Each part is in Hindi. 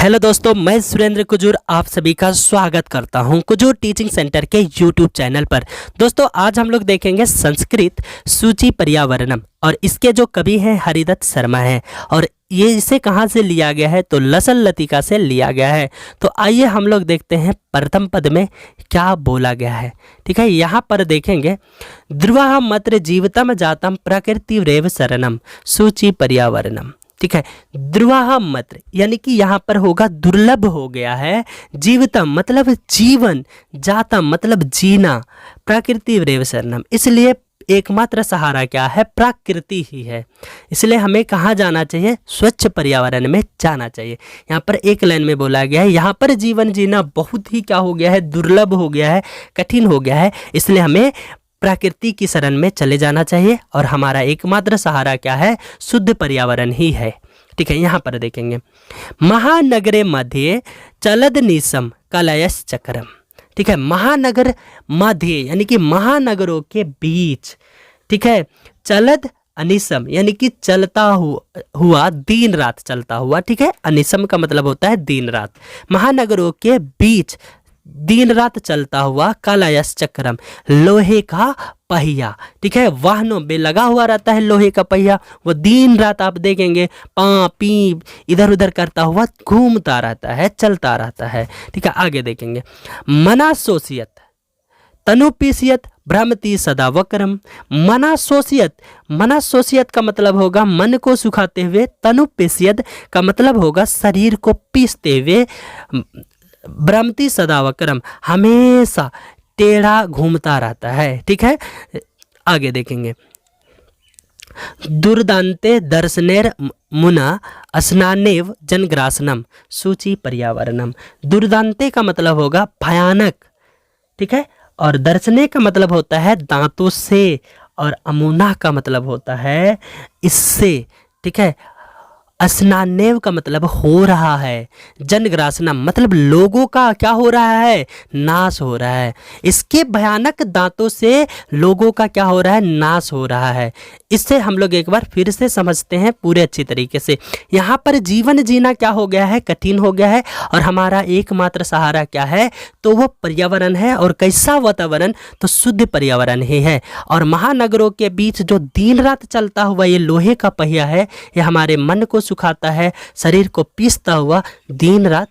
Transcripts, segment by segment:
हेलो दोस्तों, मैं सुरेंद्र कुजूर आप सभी का स्वागत करता हूं कुजूर टीचिंग सेंटर के यूट्यूब चैनल पर। दोस्तों आज हम लोग देखेंगे संस्कृत सूची पर्यावरणम और इसके जो कवि हैं हरिदत्त शर्मा हैं और ये इसे कहाँ से लिया गया है तो लसन लतिका से लिया गया है। तो आइए हम लोग देखते हैं प्रथम पद में क्या बोला गया है। ठीक है, यहाँ पर देखेंगे ध्रुवा मत्र जीवतम जातम प्रकृतिरेव शरणम सूची पर्यावरणम। ठीक है, ध्रुवा मत्र यानी कि यहाँ पर होगा दुर्लभ हो गया है, जीवतम मतलब जीवन, जातम मतलब जीना, प्रकृति रेव शरणम इसलिए एकमात्र सहारा क्या है, प्रकृति ही है। इसलिए हमें कहाँ जाना चाहिए, स्वच्छ पर्यावरण में जाना चाहिए। यहाँ पर एक लाइन में बोला गया है यहाँ पर जीवन जीना बहुत ही क्या हो गया है, दुर्लभ हो गया है, कठिन हो गया है, इसलिए हमें प्रकृति की शरण में चले जाना चाहिए और हमारा एकमात्र सहारा क्या है, शुद्ध पर्यावरण ही है। ठीक है, यहाँ पर देखेंगे महानगरे मध्य चलद निसम कलयस चक्रम। ठीक है, महानगर मध्य यानी कि महानगरों के बीच, ठीक है, चलद अनिसम यानी कि चलता हुआ दिन रात चलता हुआ। ठीक है, अनिसम का मतलब होता है दिन रात। महानगरों के बीच दिन रात चलता हुआ कालायस चक्रम लोहे का पहिया। ठीक है, वाहनों में लगा हुआ रहता है लोहे का पहिया, वो दिन रात आप देखेंगे पा पी इधर उधर करता हुआ घूमता रहता है, चलता रहता है। ठीक है, आगे देखेंगे मनासोसियत तनुपीसियत भ्रमती सदा वक्रम। मनासोसियत का मतलब होगा मन को सुखाते हुए, तनुपीसियत का मतलब होगा शरीर को पीसते हुए, भ्रमती सदा वक्रम हमेशा टेढ़ा घूमता रहता है। ठीक है, आगे देखेंगे दुर्दांते दर्शनेर मुना स्नानेव जनग्रासनम सूची पर्यावरणम। दुर्दांते का मतलब होगा भयानक, ठीक है, और दर्शने का मतलब होता है दांतों से और अमुना का मतलब होता है इससे। ठीक है, स्नानेव का मतलब हो रहा है, जनग्रासनम मतलब लोगों का क्या हो रहा है, नाश हो रहा है। इसके भयानक दांतों से लोगों का क्या हो रहा है, नाश हो रहा है। इससे हम लोग एक बार फिर से समझते हैं पूरे अच्छी तरीके से। यहाँ पर जीवन जीना क्या हो गया है, कठिन हो गया है और हमारा एकमात्र सहारा क्या है, तो वो पर्यावरण है। और कैसा वातावरण, तो शुद्ध पर्यावरण ही है। और महानगरों के बीच जो दिन रात चलता हुआ ये लोहे का पहिया है, ये हमारे मन को सुखाता है, शरीर को पीसता हुआ दिन रात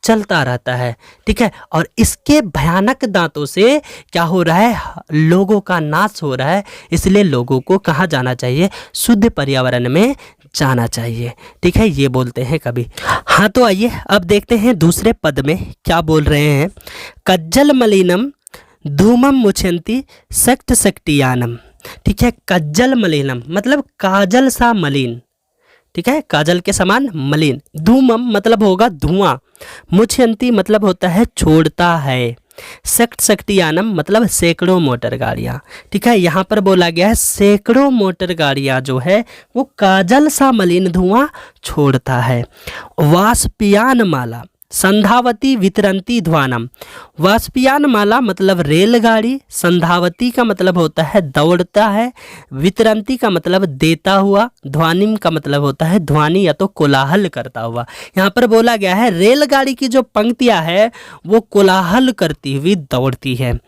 चलता रहता है। ठीक है, और इसके भयानक दांतों से क्या हो रहा है, लोगों का नाश हो रहा है। इसलिए लोगों को कहाँ जाना चाहिए, शुद्ध पर्यावरण में जाना चाहिए। ठीक है, ये बोलते हैं कभी। हाँ, तो आइए अब देखते हैं दूसरे पद में क्या बोल रहे हैं। कज्जल मलिनम धूमम मुछंती सक्त सक्तियानम। ठीक है, कज्जल मलिनम मतलब काजल सा मलिन। ठीक है, काजल के समान मलिन। धूमम मतलब होगा धुआं, मुछयंती मतलब होता है छोड़ता है, सक्त सक्तियानम मतलब सैकड़ों मोटर गाड़ियाँ। ठीक है, यहाँ पर बोला गया है सैकड़ों मोटर गाड़ियाँ जो है वो काजल सा मलिन धुआं छोड़ता है। वाष्पयान माला संधावती वितरंती ध्वानम। वाष्पयान माला मतलब रेलगाड़ी, संधावती का मतलब होता है दौड़ता है, वितरंती का मतलब देता हुआ, ध्वनिम का मतलब होता है ध्वनि या तो कोलाहल करता हुआ। यहाँ पर बोला गया है रेलगाड़ी की जो पंक्तियाँ है वो कोलाहल करती हुई दौड़ती है।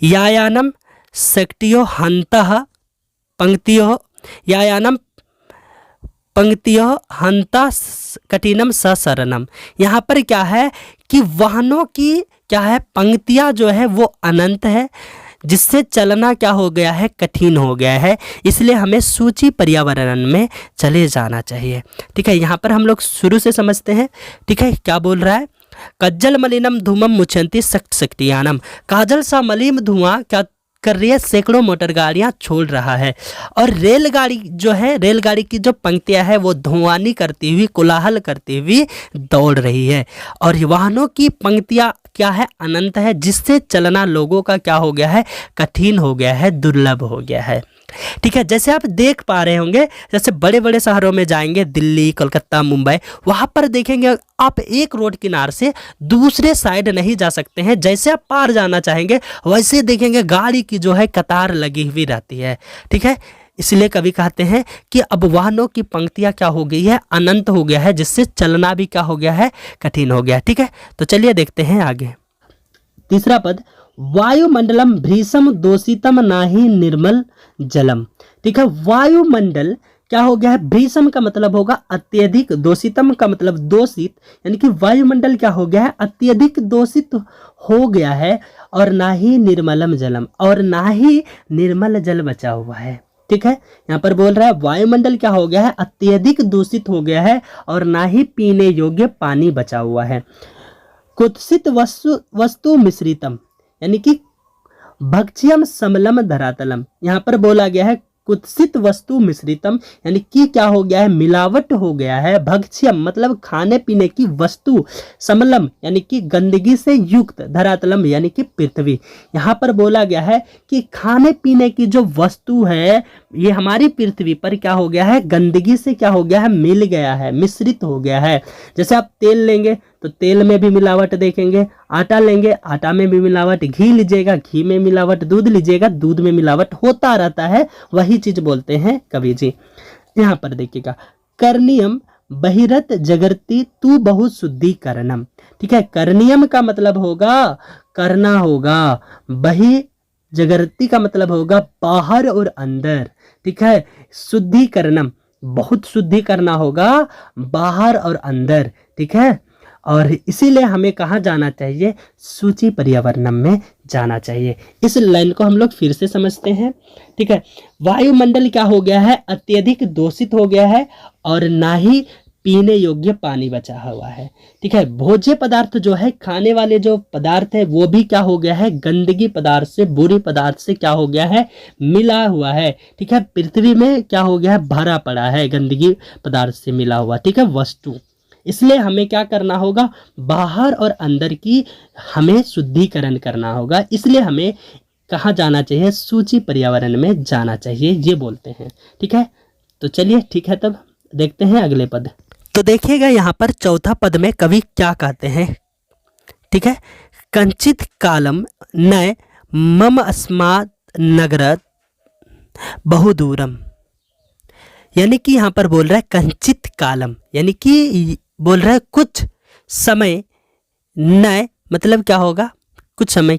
यायानम सक्तियो हंतः पंक्तियों, यायानम पंक्तियों हंता कठिनम सशरणम। यहाँ पर क्या है कि वाहनों की क्या है, पंक्तियाँ जो है वो अनंत है, जिससे चलना क्या हो गया है, कठिन हो गया है। इसलिए हमें सूची पर्यावरण में चले जाना चाहिए। ठीक है, यहाँ पर हम लोग शुरू से समझते हैं। ठीक है, क्या बोल रहा है, कज्जल मलिनम धूमम मुछंती सक्त सक्तियानम। काजल सा मलिन धुआं क्या कर रही है, सैकड़ों मोटर गाड़ियाँ छोड़ रहा है। और रेलगाड़ी जो है, रेलगाड़ी की जो पंक्तियाँ है वो धुआनी करती हुई, कोलाहल करती हुई दौड़ रही है। और वाहनों की पंक्तियाँ क्या है, अनंत है, जिससे चलना लोगों का क्या हो गया है, कठिन हो गया है, दुर्लभ हो गया है। ठीक है, जैसे आप देख पा रहे होंगे, जैसे बड़े बड़े शहरों में जाएंगे, दिल्ली, कोलकाता, मुंबई, वहाँ पर देखेंगे आप एक रोड किनार से दूसरे साइड नहीं जा सकते हैं। जैसे आप पार जाना चाहेंगे वैसे देखेंगे गाड़ी की जो है कतार लगी हुई रहती है। ठीक है, इसलिए कवि कहते हैं कि अब वाहनों की पंक्तियां क्या हो गई है, अनंत हो गया है, जिससे चलना भी क्या हो गया है, कठिन हो गया। ठीक है, तो चलिए देखते हैं आगे। तीसरा पद, वायुमंडलम भ्रीषम दोषितम नाही निर्मल जलम। ठीक है, वायुमंडल क्या हो गया है, भ्रीषम का मतलब होगा अत्यधिक, दोषितम का मतलब दोषित, यानी कि वायुमंडल क्या हो गया है, अत्यधिक दूषित हो गया है, और ना ही निर्मलम जलम, और ना ही निर्मल जल बचा हुआ है। ठीक है, यहाँ पर बोल रहा है वायुमंडल क्या हो गया है, अत्यधिक दूषित हो गया है, और ना ही पीने योग्य पानी बचा हुआ है। कुत्सित वस्तु मिश्रितम, यानी कि भक्ष्यम समलम धरातलम, यहाँ पर बोला गया है कुत्सित वस्तु मिश्रितम, यानी कि क्या हो गया है, मिलावट हो गया है। भक्ष्यम मतलब खाने पीने की वस्तु, समलम यानी कि गंदगी से युक्त, धरातलम यानी कि पृथ्वी। यहाँ पर बोला गया है कि खाने पीने की जो वस्तु है ये हमारी पृथ्वी पर क्या हो गया है, गंदगी से क्या हो गया है, मिल गया है, मिश्रित हो गया है। जैसे आप तेल लेंगे तो तेल में भी मिलावट देखेंगे, आटा लेंगे आटा में भी मिलावट, घी लीजिएगा घी में मिलावट, दूध लीजिएगा दूध में मिलावट होता रहता है। वही चीज बोलते हैं कवि जी। यहाँ पर देखिएगा, कर्नियम बहिरत जगरती तू बहु शुद्धिकरणम। ठीक है, कर्नियम का मतलब होगा करना होगा, बहि जगरती का मतलब होगा बाहर और अंदर। ठीक है, शुद्धिकरणम बहुत शुद्धि करना होगा बाहर और अंदर। ठीक है, और इसीलिए हमें कहाँ जाना चाहिए, सूची पर्यावरणम में जाना चाहिए। इस लाइन को हम लोग फिर से समझते हैं। ठीक है, वायुमंडल क्या हो गया है, अत्यधिक दूषित हो गया है, और ना ही पीने योग्य पानी बचा हुआ है। ठीक है, भोज्य पदार्थ जो है, खाने वाले जो पदार्थ है वो भी क्या हो गया है, गंदगी पदार्थ से, बुरी पदार्थ से क्या हो गया है, मिला हुआ है। ठीक है, पृथ्वी में क्या हो गया है, भरा पड़ा है गंदगी पदार्थ से मिला हुआ। ठीक है, वस्तु, इसलिए हमें क्या करना होगा, बाहर और अंदर की हमें शुद्धिकरण करना होगा। इसलिए हमें कहाँ जाना चाहिए, सूची पर्यावरण में जाना चाहिए, ये बोलते हैं। ठीक है, तो चलिए ठीक है, तब देखते हैं अगले पद। तो देखिएगा यहाँ पर चौथा पद में कवि क्या कहते हैं। ठीक है, कंचित कालम नय मम अस्मात् नगरत बहुदूरम, यानी कि यहाँ पर बोल रहा है कंचित कालम, यानी कि बोल रहा है कुछ समय, नय मतलब क्या होगा, कुछ समय,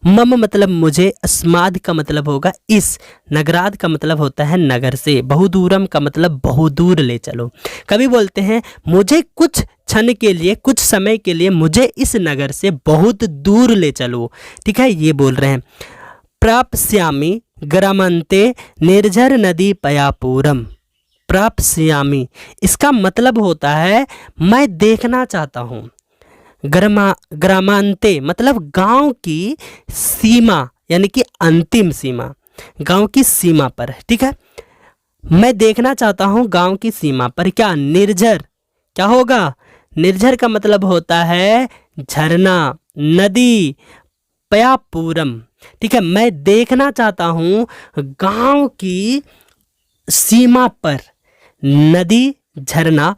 मम मतलब मुझे, अस्माद का मतलब होगा इस, नगराद का मतलब होता है नगर से, बहुदूरम का मतलब बहुदूर ले चलो। कभी बोलते हैं मुझे कुछ क्षण के लिए, कुछ समय के लिए मुझे इस नगर से बहुत दूर ले चलो। ठीक है, ये बोल रहे हैं। प्राप्स्यामि ग्रामांते निर्झर नदी पयापूरम, प्राप्स्यामि इसका मतलब होता है मैं देखना चाहता हूँ, ग्रामांते मतलब गांव की सीमा, यानी कि अंतिम सीमा, गांव की सीमा पर। ठीक है, मैं देखना चाहता हूं गांव की सीमा पर क्या, निर्झर क्या होगा, निर्झर का मतलब होता है झरना, नदी, पयापूरम। ठीक है, मैं देखना चाहता हूं गांव की सीमा पर नदी, झरना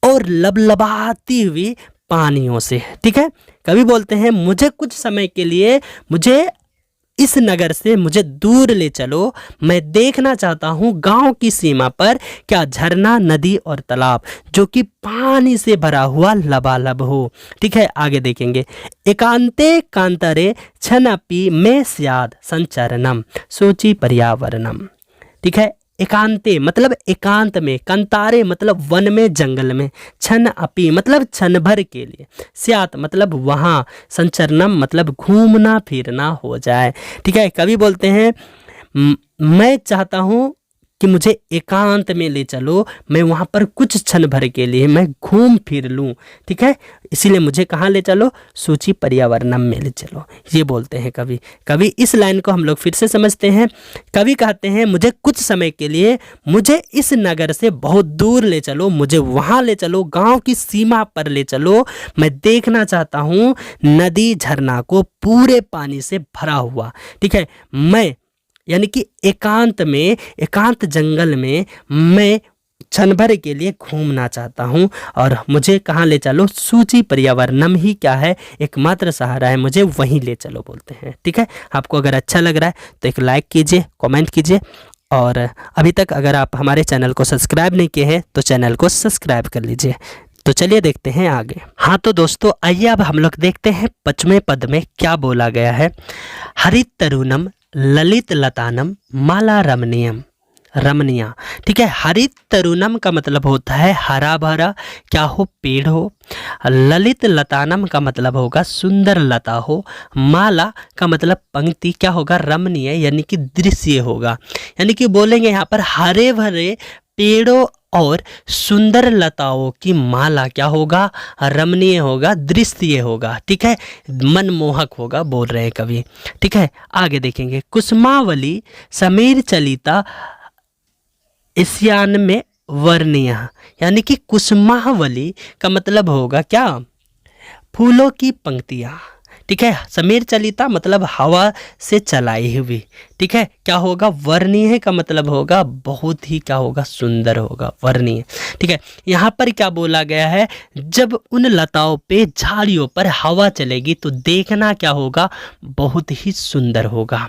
और लबलबाती हुई पानियों से। ठीक है, कभी बोलते हैं मुझे कुछ समय के लिए, मुझे इस नगर से मुझे दूर ले चलो, मैं देखना चाहता हूँ गांव की सीमा पर क्या, झरना, नदी और तालाब जो कि पानी से भरा हुआ लबालब हो। ठीक है, आगे देखेंगे। एकांते कांतरे छनपि में स्याद संचरणम सूची पर्यावरणम। ठीक है, एकांते मतलब एकांत में, कंतारे मतलब वन में, जंगल में, क्षण अपी मतलब क्षण भर के लिए, स्यात मतलब वहाँ, संचरणम मतलब घूमना फिरना हो जाए। ठीक है, कवि बोलते हैं मैं चाहता हूँ कि मुझे एकांत में ले चलो, मैं वहाँ पर कुछ क्षण भर के लिए मैं घूम फिर लूँ। ठीक है, इसीलिए मुझे कहाँ ले चलो, सूची पर्यावरणम में ले चलो, ये बोलते हैं कवि। कवि इस लाइन को हम लोग फिर से समझते हैं। कवि कहते हैं मुझे कुछ समय के लिए मुझे इस नगर से बहुत दूर ले चलो, मुझे वहाँ ले चलो, गाँव की सीमा पर ले चलो, मैं देखना चाहता हूँ नदी झरना को पूरे पानी से भरा हुआ। ठीक है, मैं यानी कि एकांत में, एकांत जंगल में मैं क्षण भर के लिए घूमना चाहता हूँ, और मुझे कहाँ ले चलो, सूची पर्यावरणम ही क्या है, एकमात्र सहारा है, मुझे वहीं ले चलो बोलते हैं। ठीक है, आपको अगर अच्छा लग रहा है तो एक लाइक कीजिए, कमेंट कीजिए, और अभी तक अगर आप हमारे चैनल को सब्सक्राइब नहीं किए हैं तो चैनल को सब्सक्राइब कर लीजिए। तो चलिए देखते हैं आगे। हाँ तो दोस्तों आइए अब हम लोग देखते हैं 5वें पद में क्या बोला गया है। हरित तरुणम ललित लतानम माला रमणीयम, रमणीया। ठीक है, हरित तरुणम का मतलब होता है हरा भरा क्या हो, पेड़ हो। ललित लतानम का मतलब होगा सुंदर लता हो। माला का मतलब पंक्ति क्या होगा, रमणीय यानी कि दृश्य होगा। यानी कि बोलेंगे यहाँ पर हरे भरे पेड़ों और सुंदर लताओं की माला क्या होगा, रमणीय होगा, दृश्य होगा। ठीक है, मनमोहक होगा बोल रहे हैं कवि। ठीक है, आगे देखेंगे। कुसुमावली समीर चलिता इस्यान में वर्णीय, यानी कि कुसुमावली का मतलब होगा क्या, फूलों की पंक्तियाँ। ठीक है, समीर चलिता मतलब हवा से चलाई हुई। ठीक है, क्या होगा, वर्णीय का मतलब होगा बहुत ही क्या होगा, सुंदर होगा, वर्णीय। ठीक है, यहाँ पर क्या बोला गया है, जब उन लताओं पे झाड़ियों पर हवा चलेगी तो देखना क्या होगा, बहुत ही सुंदर होगा।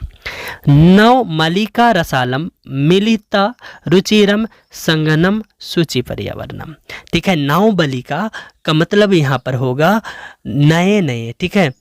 नव मलिका रसालम मिलिता रुचिरम संगनम सूचि पर्यावरणम। ठीक है, नव बलिका का मतलब यहाँ पर होगा नए नए। ठीक है,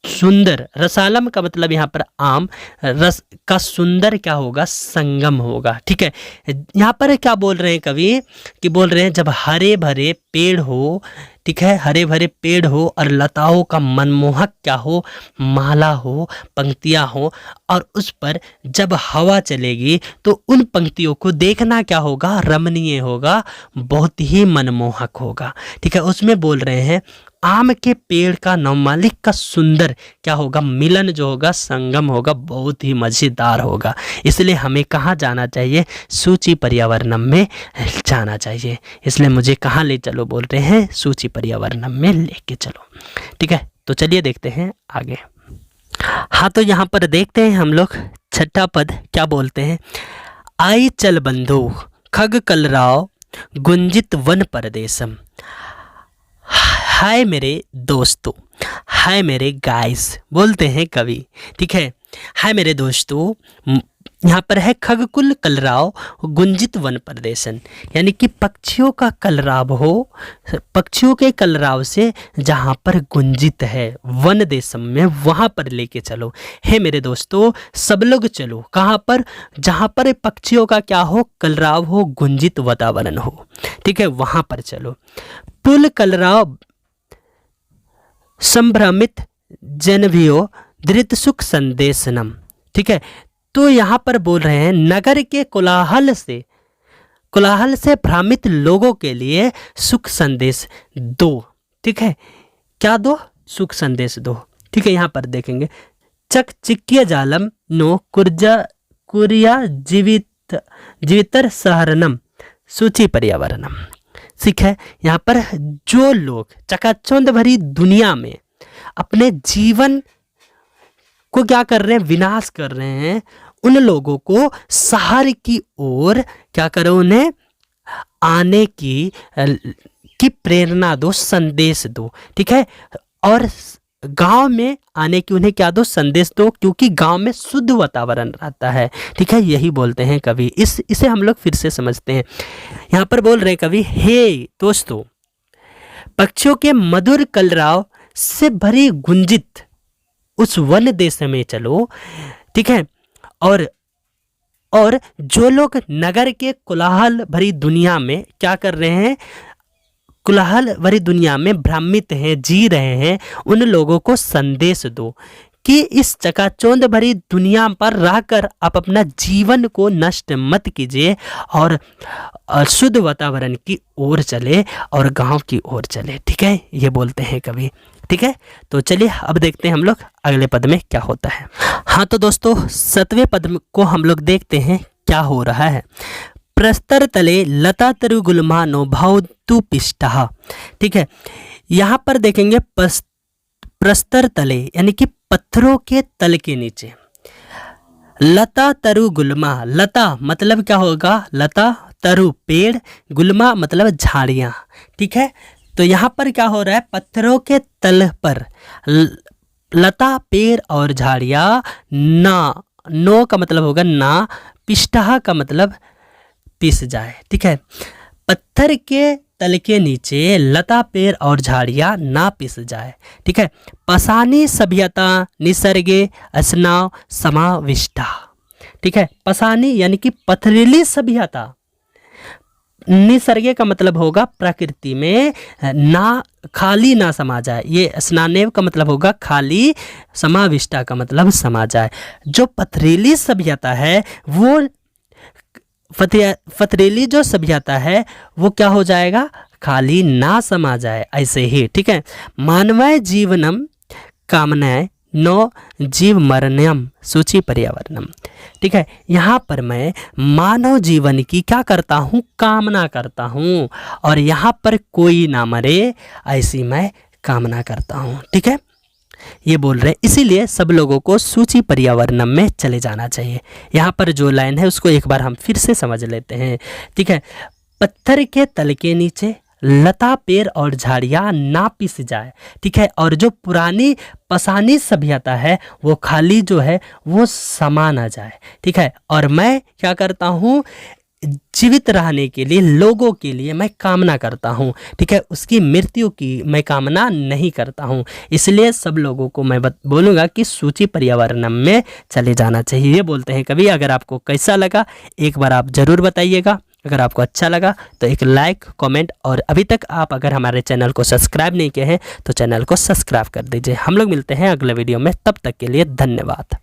सुंदर। रसालम का मतलब यहाँ पर आम, रस का सुंदर क्या होगा, संगम होगा। ठीक है, यहाँ पर क्या बोल रहे हैं कवि कि बोल रहे हैं जब हरे भरे पेड़ हो, ठीक है, हरे भरे पेड़ हो और लताओं का मनमोहक क्या हो, माला हो, पंक्तियाँ हो, और उस पर जब हवा चलेगी तो उन पंक्तियों को देखना क्या होगा, रमणीय होगा, बहुत ही मनमोहक होगा। ठीक है, उसमें बोल रहे हैं आम के पेड़ का नवमालिक का सुंदर क्या होगा, मिलन जो होगा, संगम होगा, बहुत ही मज़ेदार होगा। इसलिए हमें कहाँ जाना चाहिए, सूचि पर्यावरणम में जाना चाहिए। इसलिए मुझे कहाँ ले चलो बोल रहे हैं, सूचि पर्यावरणम में लेके चलो। ठीक है, तो चलिए देखते हैं आगे। हाँ तो यहाँ पर देखते हैं हम लोग 6ठा पद क्या बोलते हैं। आई चल बंधु खग कलराव गुंजित वन परदेशम। हाय मेरे दोस्तों, हाय मेरे गाइस बोलते हैं कवि। ठीक है, हाय मेरे दोस्तों, यहाँ पर है खगकुल कलराव गुंजित वन प्रदेशन, यानी कि पक्षियों का कलराव हो, पक्षियों के कलराव से जहाँ पर गुंजित है वन देशम में, वहाँ पर लेके चलो। हे मेरे दोस्तों सब लोग चलो, कहाँ पर, जहाँ पर पक्षियों का क्या हो, कलराव हो, गुंजित वातावरण हो। ठीक है, वहाँ पर चलो। पुल कलराव संभ्रमित जनभियो धृत सुख संदेशनम। ठीक है, तो यहाँ पर बोल रहे हैं नगर के कोलाहल से भ्रमित लोगों के लिए सुख संदेश दो। ठीक है, क्या दो, सुख संदेश दो। ठीक है, यहाँ पर देखेंगे चक चिक्य जालम नो कुरिया जीवितर सहरनम सूचि पर्यावरणम। ठीक है, यहाँ पर जो लोग चकाचौंध भरी दुनिया में अपने जीवन को क्या कर रहे हैं, विनाश कर रहे हैं, उन लोगों को शहर की ओर क्या करो, उन्हें आने की प्रेरणा दो, संदेश दो। ठीक है, और गांव में आने की उन्हें क्या दो, संदेश दो, क्योंकि गांव में शुद्ध वातावरण रहता है। ठीक है, यही बोलते हैं कवि। इसे हम लोग फिर से समझते हैं। यहाँ पर बोल रहे हैं कवि, हे दोस्तों पक्षियों के मधुर कलरव से भरी गुंजित उस वन देश में चलो। ठीक है, और जो लोग नगर के कोलाहल भरी दुनिया में क्या कर रहे हैं, कोलाहल भरी दुनिया में भ्रमित हैं, जी रहे हैं, उन लोगों को संदेश दो कि इस चकाचौंध भरी दुनिया पर रहकर आप अपना जीवन को नष्ट मत कीजिए और शुद्ध वातावरण की ओर चले और गांव की ओर चले। ठीक है, ये बोलते हैं कवि। ठीक है, तो चलिए अब देखते हैं हम लोग अगले पद में क्या होता है। हाँ तो दोस्तों 7वें पद को हम लोग देखते हैं क्या हो रहा है। प्रस्तर तले लता तरु गुलमानो भावतु पिष्टः। ठीक है, यहाँ पर देखेंगे प्रस्तर तले यानी कि पत्थरों के तल के नीचे, लता तरु गुल्मा, लता मतलब क्या होगा, लता, तरु पेड़, गुल्मा मतलब झाड़ियाँ। ठीक है, तो यहाँ पर क्या हो रहा है, पत्थरों के तल पर लता, पेड़ और झाड़ियाँ, ना, नो का मतलब होगा ना, पिष्टः का मतलब पिस जाए, ठीक है। पत्थर के तल के नीचे लता पेड़ और झाड़ियाँ ना पिस जाए, ठीक है। पसानी सभ्यता निसर्गे स्नाव समाविष्टा, ठीक है। पसानी यानी कि पथरीली सभ्यता, निसर्गे का मतलब होगा प्रकृति में, ना खाली ना समा जाए, ये स्नानेव का मतलब होगा खाली, समाविष्टा का मतलब समा जाए। जो पथरीली सभ्यता है वो पथरीली जो सभ्यता है वो क्या हो जाएगा, खाली ना समा जाए, ऐसे ही, ठीक है। मानवय जीवनम कामनाएं नो जीव मरणम सूची पर्यावरणम, ठीक है। यहाँ पर मैं मानव जीवन की क्या करता हूँ, कामना करता हूँ, और यहाँ पर कोई ना मरे ऐसी मैं कामना करता हूँ, ठीक है। ये बोल रहे हैं, इसीलिए सब लोगों को सूची पर्यावरणम में चले जाना चाहिए। यहाँ पर जो लाइन है उसको एक बार हम फिर से समझ लेते हैं, ठीक है। पत्थर के तल के नीचे लता पेड़ और झाड़ियाँ ना पिस जाए, ठीक है। और जो पुरानी पसानी सभ्यता है वो खाली जो है वो समा ना जाए, ठीक है। और मैं क्या करता हूँ, जीवित रहने के लिए, लोगों के लिए मैं कामना करता हूँ, ठीक है। उसकी मृत्यु की मैं कामना नहीं करता हूँ। इसलिए सब लोगों को मैं बोलूँगा कि सूची पर्यावरणम में चले जाना चाहिए, ये बोलते हैं कवि। अगर आपको कैसा लगा एक बार आप ज़रूर बताइएगा। अगर आपको अच्छा लगा तो एक लाइक, कमेंट, और अभी तक आप अगर हमारे चैनल को सब्सक्राइब नहीं किए हैं तो चैनल को सब्सक्राइब कर दीजिए। हम लोग मिलते हैं अगले वीडियो में, तब तक के लिए धन्यवाद।